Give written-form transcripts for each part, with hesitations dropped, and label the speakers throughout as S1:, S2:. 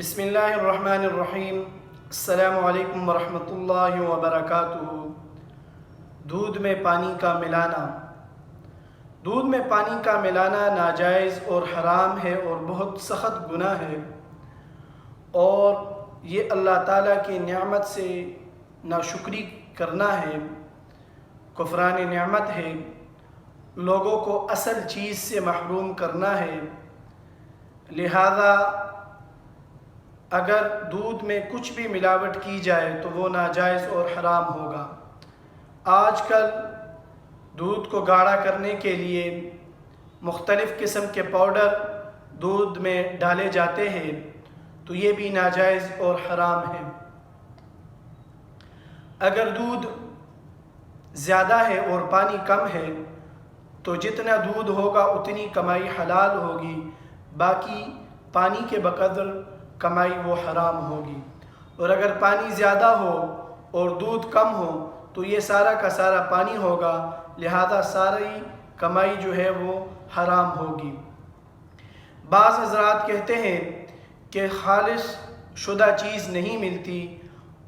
S1: بسم اللہ الرحمن الرحیم۔ السلام علیکم ورحمۃ اللہ وبرکاتہ۔ دودھ میں پانی کا ملانا ناجائز اور حرام ہے اور بہت سخت گناہ ہے، اور یہ اللہ تعالیٰ کی نعمت سے ناشکری کرنا ہے، کفران نعمت ہے، لوگوں کو اصل چیز سے محروم کرنا ہے۔ لہذا اگر دودھ میں کچھ بھی ملاوٹ کی جائے تو وہ ناجائز اور حرام ہوگا۔ آج کل دودھ کو گاڑھا کرنے کے لیے مختلف قسم کے پاؤڈر دودھ میں ڈالے جاتے ہیں، تو یہ بھی ناجائز اور حرام ہے۔ اگر دودھ زیادہ ہے اور پانی کم ہے تو جتنا دودھ ہوگا اتنی کمائی حلال ہوگی، باقی پانی کے بقدر کمائی وہ حرام ہوگی۔ اور اگر پانی زیادہ ہو اور دودھ کم ہو تو یہ سارا کا سارا پانی ہوگا، لہذا ساری کمائی جو ہے وہ حرام ہوگی۔ بعض حضرات کہتے ہیں کہ خالص شدہ چیز نہیں ملتی،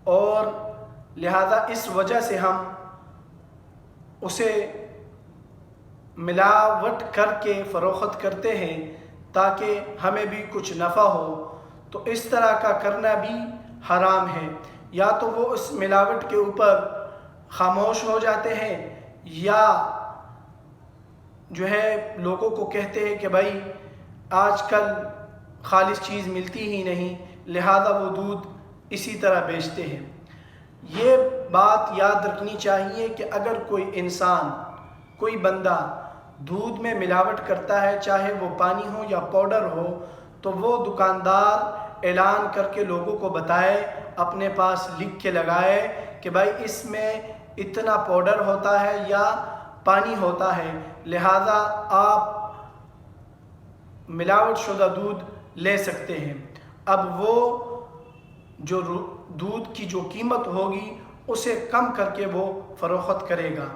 S1: اور لہذا اس وجہ سے ہم اسے ملاوٹ کر کے فروخت کرتے ہیں تاکہ ہمیں بھی کچھ نفع ہو، تو اس طرح کا کرنا بھی حرام ہے۔ یا تو وہ اس ملاوٹ کے اوپر خاموش ہو جاتے ہیں، یا جو ہے لوگوں کو کہتے ہیں کہ بھائی آج کل خالص چیز ملتی ہی نہیں، لہذا وہ دودھ اسی طرح بیچتے ہیں۔ یہ بات یاد رکھنی چاہیے کہ اگر کوئی انسان، کوئی بندہ دودھ میں ملاوٹ کرتا ہے، چاہے وہ پانی ہو یا پاؤڈر ہو، تو وہ دکاندار اعلان کر کے لوگوں کو بتائے، اپنے پاس لکھ کے لگائے کہ بھائی اس میں اتنا پاؤڈر ہوتا ہے یا پانی ہوتا ہے، لہذا آپ ملاوٹ شدہ دودھ لے سکتے ہیں۔ اب وہ جو دودھ کی جو قیمت ہوگی اسے کم کر کے وہ فروخت کرے گا۔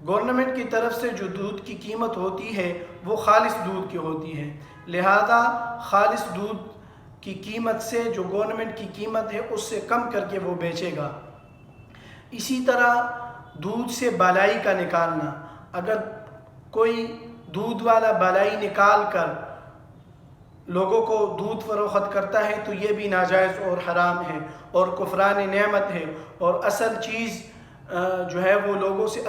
S1: گورنمنٹ کی طرف سے جو دودھ کی قیمت ہوتی ہے وہ خالص دودھ کی ہوتی ہے، لہذا خالص دودھ کی قیمت سے جو گورنمنٹ کی قیمت ہے اس سے کم کر کے وہ بیچے گا۔ اسی طرح دودھ سے بالائی کا نکالنا، اگر کوئی دودھ والا بالائی نکال کر لوگوں کو دودھ فروخت کرتا ہے تو یہ بھی ناجائز اور حرام ہے اور کفران نعمت ہے، اور اصل چیز جو ہے وہ لوگوں سے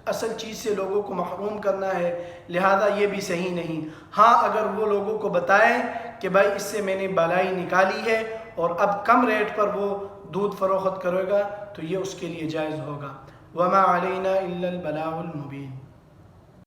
S1: اصل چیز سے لوگوں کو محروم کرنا ہے، لہذا یہ بھی صحیح نہیں۔ ہاں اگر وہ لوگوں کو بتائیں کہ بھائی اس سے میں نے بالائی نکالی ہے اور اب کم ریٹ پر وہ دودھ فروخت کرے گا تو یہ اس کے لیے جائز ہوگا۔ وما علینا الا البلاغ المبین۔